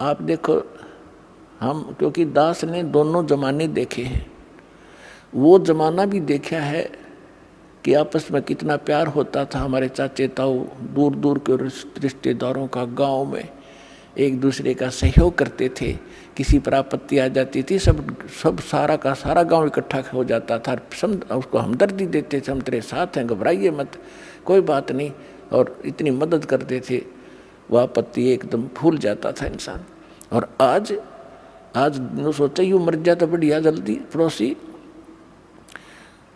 आप देखो, हम क्योंकि दास ने दोनों जमाने देखे हैं, वो जमाना भी देखा है कि आपस में कितना प्यार होता था। हमारे चाचे ताऊ दूर दूर के रिश्तेदारों का गांव में एक दूसरे का सहयोग करते थे। किसी पर आपत्ति आ जाती थी, सब सारा का सारा गांव इकट्ठा हो जाता था, उसको हमदर्दी देते थे, हम तेरे साथ हैं, घबराइए मत, कोई बात नहीं, और इतनी मदद करते थे। वह आपत्ति एकदम भूल जाता था इंसान। और आज सोचा यूँ मर जाए तो बढ़िया जल्दी पड़ोसी,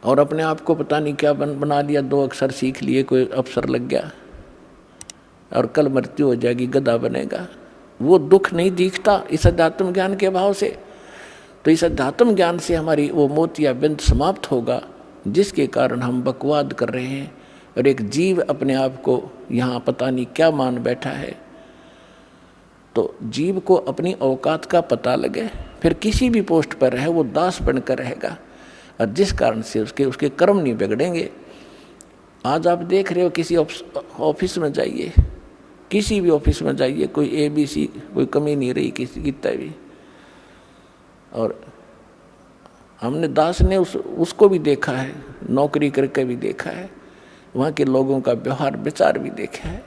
और अपने आप को पता नहीं क्या बना लिया, 2 अक्षर सीख लिए, कोई अफसर लग गया और कल मृत्यु हो जाएगी, गधा बनेगा। वो दुख नहीं दिखता इस अध्यात्म ज्ञान के अभाव से। तो इस अध्यात्म ज्ञान से हमारी वो मोतिया बिंद समाप्त होगा, जिसके कारण हम बकवाद कर रहे हैं और एक जीव अपने आप को यहाँ पता नहीं क्या मान बैठा है। तो जीव को अपनी औकात का पता लगे, फिर किसी भी पोस्ट पर रहे वो दास बनकर रहेगा, और जिस कारण से उसके कर्म नहीं बिगड़ेंगे। आज आप देख रहे हो, किसी ऑफिस में जाइए, किसी भी ऑफिस में जाइए, कोई ABC कोई कमी नहीं रही किसी की भी। और हमने दास ने उसको भी देखा है, नौकरी करके भी देखा है, वहाँ के लोगों का व्यवहार विचार भी देखा है।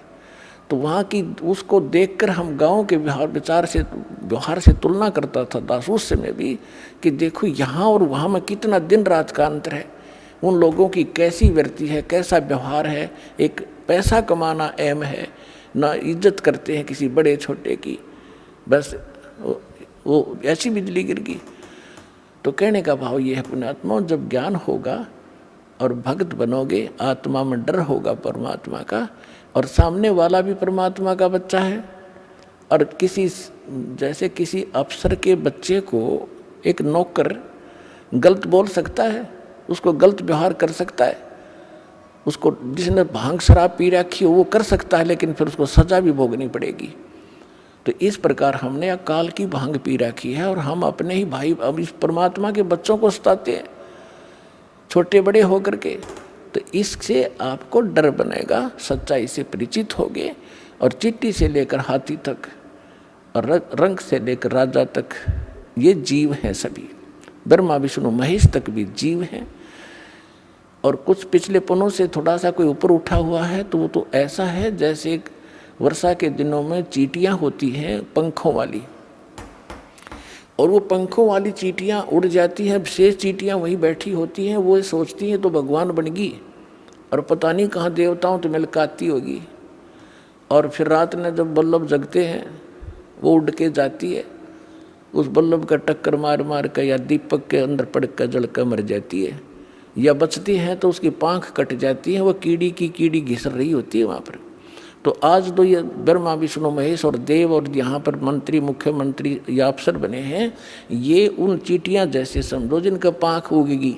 तो वहाँ की उसको देखकर हम गांव के व्यवहार से तुलना करता था दास उस समय भी, कि देखो यहाँ और वहाँ में कितना दिन रात का अंतर है। उन लोगों की कैसी वृत्ति है, कैसा व्यवहार है, एक पैसा कमाना अहम है, ना इज्जत करते हैं किसी बड़े छोटे की, बस वो ऐसी बिजली गिर गई। तो कहने का भाव ये है पुण्यात्मा, जब ज्ञान होगा और भक्त बनोगे, आत्मा में डर होगा परमात्मा का, और सामने वाला भी परमात्मा का बच्चा है। और जैसे किसी अफसर के बच्चे को एक नौकर गलत बोल सकता है, उसको गलत व्यवहार कर सकता है, उसको जिसने भांग शराब पी रखी हो वो कर सकता है, लेकिन फिर उसको सजा भी भोगनी पड़ेगी। तो इस प्रकार हमने अकाल की भांग पी रखी है, और हम अपने ही भाई अब इस परमात्मा के बच्चों को सताते हैं छोटे बड़े होकर के। तो इससे आपको डर बनेगा, सच्चाई से परिचित होगे, और चींटी से लेकर हाथी तक और रंग से लेकर राजा तक ये जीव हैं सभी, ब्रह्मा विष्णु महेश तक भी जीव हैं। और कुछ पिछले पनों से थोड़ा सा कोई ऊपर उठा हुआ है तो वो तो ऐसा है जैसे वर्षा के दिनों में चींटियां होती हैं पंखों वाली, और वो पंखों वाली चींटियां उड़ जाती हैं, शेष चींटियां वहीं बैठी होती हैं, वो सोचती हैं तो भगवान बन गई, और पता नहीं कहाँ देवताओं तो मिलकाती होगी। और फिर रात में जब बल्लभ जगते हैं वो उड़ के जाती है, उस बल्लभ का टक्कर मार मार कर या दीपक के अंदर पड़ कर जल कर मर जाती है, या बचती है तो उसकी पाँख कट जाती है, वो कीड़ी घिसर रही होती है वहाँ पर। तो आज तो ये ब्रह्मा विष्णु महेश और देव और यहाँ पर मंत्री मुख्यमंत्री या अफसर बने हैं, ये उन चींटियाँ जैसे समझो जिनका पाँख उगेगी,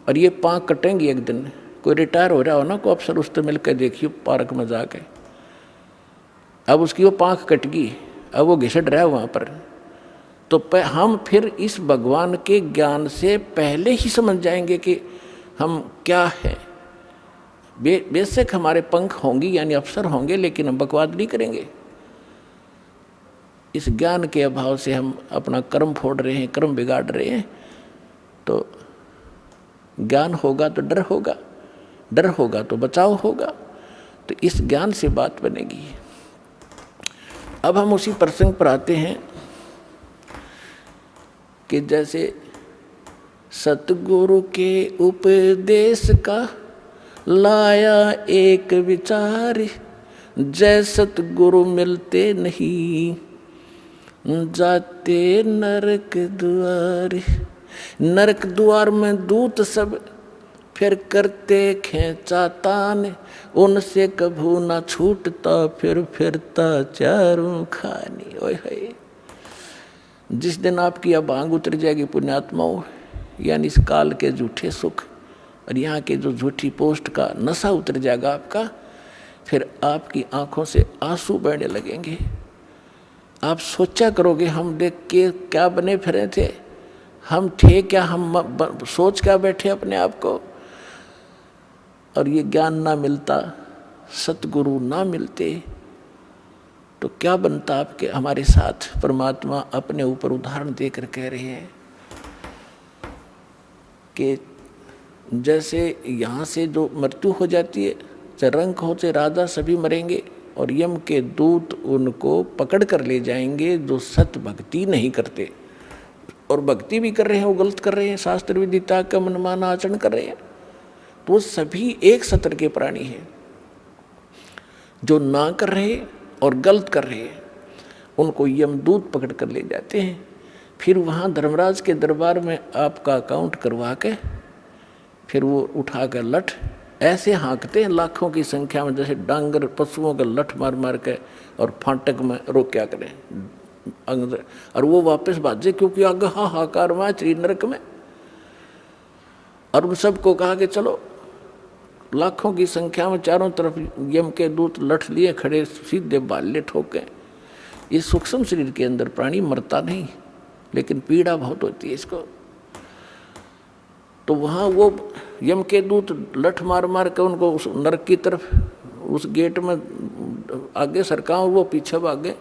और ये पाँख कटेंगी एक दिन। कोई रिटायर हो रहा हो ना कोई अफसर, उससे मिलकर देखिए पार्क में जाके, अब उसकी वो पाँख कट गई, अब वो घिसट रहा है वहाँ पर। तो हम फिर इस भगवान के ज्ञान से पहले ही समझ जाएंगे कि हम क्या है। बेशक हमारे पंख होंगी यानी अफसर होंगे, लेकिन हम बकवाद नहीं करेंगे। इस ज्ञान के अभाव से हम अपना कर्म फोड़ रहे हैं, कर्म बिगाड़ रहे हैं। तो ज्ञान होगा तो डर होगा, डर होगा तो बचाव होगा। तो इस ज्ञान से बात बनेगी। अब हम उसी प्रसंग पर आते हैं कि जैसे सतगुरु के उपदेश का लाया एक विचार, जय सतगुरु मिलते नहीं जाते नरक द्वार। नरक द्वार में दूत सब फिर करते खेचातान, उनसे कभू ना छूटता फिर फिरता चारों खानी। ओए होए, जिस दिन आपकी अब भांग उतर जाएगी पुण्यात्माओं, यानी इस काल के झूठे सुख और यहाँ के जो झूठी पोस्ट का नशा उतर जाएगा आपका, फिर आपकी आंखों से आंसू बहने लगेंगे। आप सोचा करोगे हम देख के क्या बने फिरे थे, हम थे क्या, हम सोच क्या बैठे अपने आप को। और ये ज्ञान ना मिलता, सतगुरु ना मिलते, तो क्या बनता आपके हमारे साथ? परमात्मा अपने ऊपर उदाहरण देकर कह रहे हैं कि जैसे यहाँ से जो मृत्यु हो जाती है, चाहे रंक हो चाहे राजा, सभी मरेंगे और यम के दूत उनको पकड़ कर ले जाएंगे जो सत भक्ति नहीं करते, और भक्ति भी कर रहे हैं वो गलत कर रहे हैं, शास्त्र विधि त्याग का मनमाना आचरण कर रहे हैं। तो वो सभी एक सत्र के प्राणी हैं। जो ना कर रहे और गलत कर रहे हैं उनको यमदूत पकड़ कर ले जाते हैं। फिर वहाँ धर्मराज के दरबार में आपका अकाउंट करवा के फिर वो उठा कर लठ ऐसे हाँकते हैं लाखों की संख्या में, जैसे डांगर पशुओं का लठ मार मार के और फाटक में रोक्या करें अंदर, और वो वापस भाजे क्योंकि आगे हाहाकार में त्रि नरक में। और उन सबको कहा कि चलो, लाखों की संख्या में चारों तरफ यम के दूत लठ लिए खड़े, सीधे बाले ठोके। ये सूक्ष्म शरीर के अंदर प्राणी मरता नहीं, लेकिन पीड़ा बहुत होती है इसको। तो वहाँ वो यम के दूत लठ मार मार के उनको उस नरक की तरफ, उस गेट में आगे सरका, वो पीछे भागे।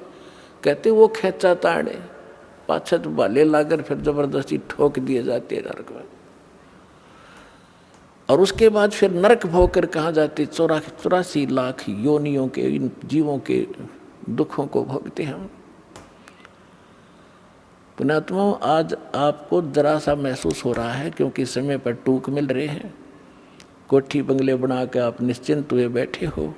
कहते वो खेचा ताड़े पाछे तो बाले लाकर फिर जबरदस्ती ठोक दिए जाते हैं नरक में। और उसके बाद फिर नरक भोग कर कहाँ जाते? 84 लाख योनियों के इन जीवों के दुखों को भोगते हम। पुण्यात्माओं, आज आपको जरा सा महसूस हो रहा है क्योंकि समय पर टूक मिल रहे हैं। कोठी बंगले बना के आप निश्चिंत हुए बैठे हो।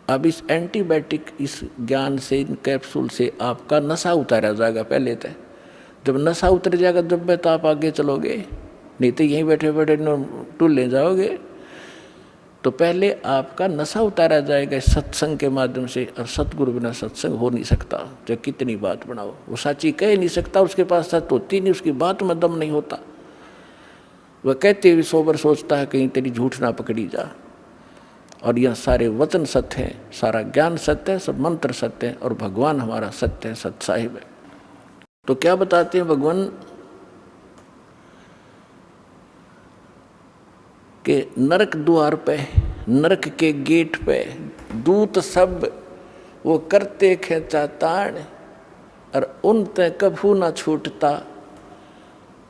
अब इस एंटीबायोटिक, इस ज्ञान से, इन कैप्सूल से आपका नशा उतारा जाएगा। पहले तय जब नशा उतर जाएगा जब तो आप आगे चलोगे, नहीं तो यहीं बैठे बैठे टूल ले जाओगे। तो पहले आपका नशा उतारा जाएगा सत्संग के माध्यम से। और सतगुरु बिना सत्संग हो नहीं सकता, चाहे कितनी बात बनाओ। वो साची कह नहीं सकता, उसके पास सत होती नहीं, उसकी बात में दम नहीं होता। वह कहते हुए सोबर सोचता है कहीं तेरी झूठ ना पकड़ी जा। और यह सारे वचन सत्य हैं, सारा ज्ञान सत्य है, सब मंत्र सत्य है, और भगवान हमारा सत्य है, सत साहिब है। तो क्या बताते हैं भगवान कि नरक द्वार पे, नरक के गेट पे दूत सब वो करते खेचा ताड़, और उन ते कभू ना छूटता,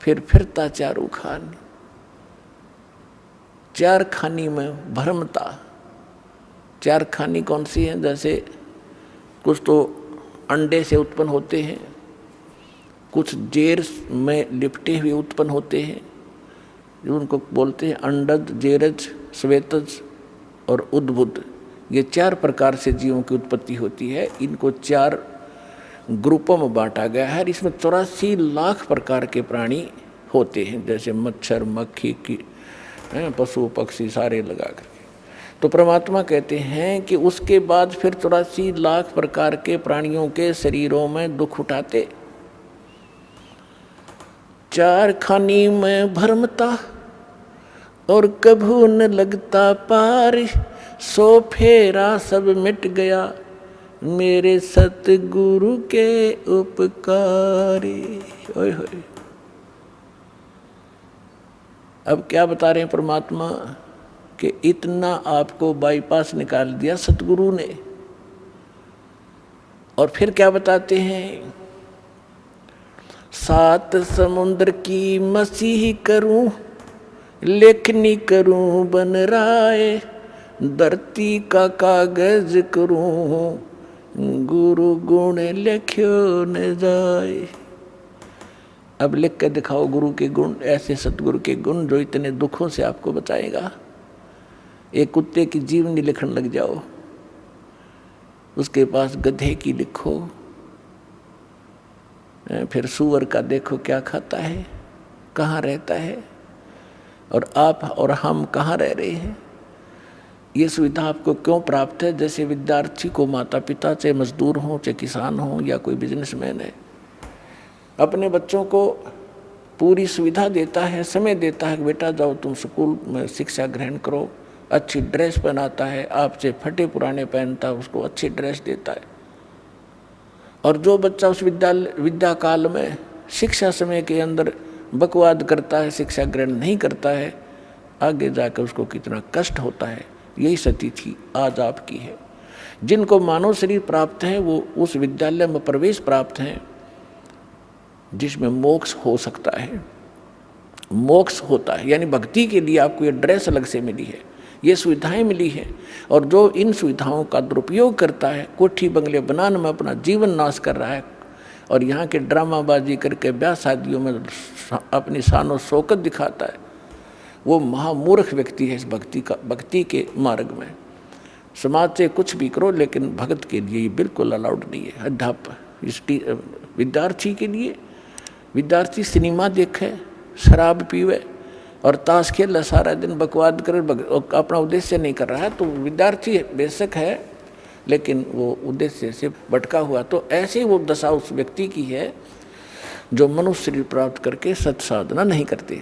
फिर फिरता चारू खान। चार खानी में भरमता। चार खानी कौन सी है? जैसे कुछ तो अंडे से उत्पन्न होते हैं, कुछ जेर में लिपटे हुए उत्पन्न होते हैं, उनको बोलते हैं अंडज, जेरज, श्वेतज और उद्भुत। ये 4 प्रकार से जीवों की उत्पत्ति होती है। इनको 4 ग्रुपों में बांटा गया है। इसमें 84 लाख प्रकार के प्राणी होते हैं, जैसे मच्छर, मक्खी की, पशु पक्षी सारे लगा करके। तो परमात्मा कहते हैं कि उसके बाद फिर 84 लाख प्रकार के प्राणियों के शरीरों में दुख उठाते। 4 खानी में भरमता और कभू न लगता पार, सो फेरा सब मिट गया मेरे सतगुरु के उपकारी। ओए होए। अब क्या बता रहे हैं परमात्मा कि इतना आपको बाईपास निकाल दिया सतगुरु ने। और फिर क्या बताते हैं? 7 समुद्र की मसीह करूं, लेखनी करूं बन राय, धरती का कागज करूं, गुरु गुण लिख्यो न जाए। अब लिख के दिखाओ गुरु के गुण, ऐसे सतगुरु के गुण जो इतने दुखों से आपको बचाएगा। एक कुत्ते की जीवनी लिखने लग जाओ, उसके पास गधे की लिखो, फिर सूअर का देखो क्या खाता है, कहाँ रहता है, और आप और हम कहाँ रह रहे हैं। ये सुविधा आपको क्यों प्राप्त है? जैसे विद्यार्थी को माता पिता, चाहे मजदूर हों, चाहे किसान हों, या कोई बिजनेसमैन है, अपने बच्चों को पूरी सुविधा देता है, समय देता है कि बेटा जाओ तुम स्कूल में शिक्षा ग्रहण करो, अच्छी ड्रेस पहनाता है, आपसे फटे पुराने पहनता है, उसको अच्छी ड्रेस देता है। और जो बच्चा उस विद्या काल में शिक्षा समय के अंदर बकवाद करता है, शिक्षा ग्रहण नहीं करता है, आगे जाकर उसको कितना कष्ट होता है। यही स्थिति थी आज आपकी है। जिनको मानव शरीर प्राप्त है वो उस विद्यालय में प्रवेश प्राप्त है जिसमें मोक्ष हो सकता है, मोक्ष होता है। यानी भक्ति के लिए आपको ये ड्रेस अलग से मिली है, ये सुविधाएं मिली है, और जो इन सुविधाओं का दुरुपयोग करता है, कोठी बंगले बनाने में अपना जीवन नाश कर रहा है और यहाँ के ड्रामाबाजी करके ब्याह शादियों में अपनी शानो शौकत दिखाता है, वो महामूर्ख व्यक्ति है इस भक्ति के मार्ग में। समाज से कुछ भी करो लेकिन भगत के लिए ये बिल्कुल अलाउड नहीं है। अध्यापक विद्यार्थी के लिए, विद्यार्थी सिनेमा देखे, शराब पीवे और ताश खेल सारा दिन बकवाद करे, अपना उद्देश्य नहीं कर रहा है, तो विद्यार्थी बेशक है लेकिन वो उद्देश्य से भटका हुआ। तो ऐसे वो दशा उस व्यक्ति की है जो मनुष्य शरीर प्राप्त करके सत्साधना नहीं करते।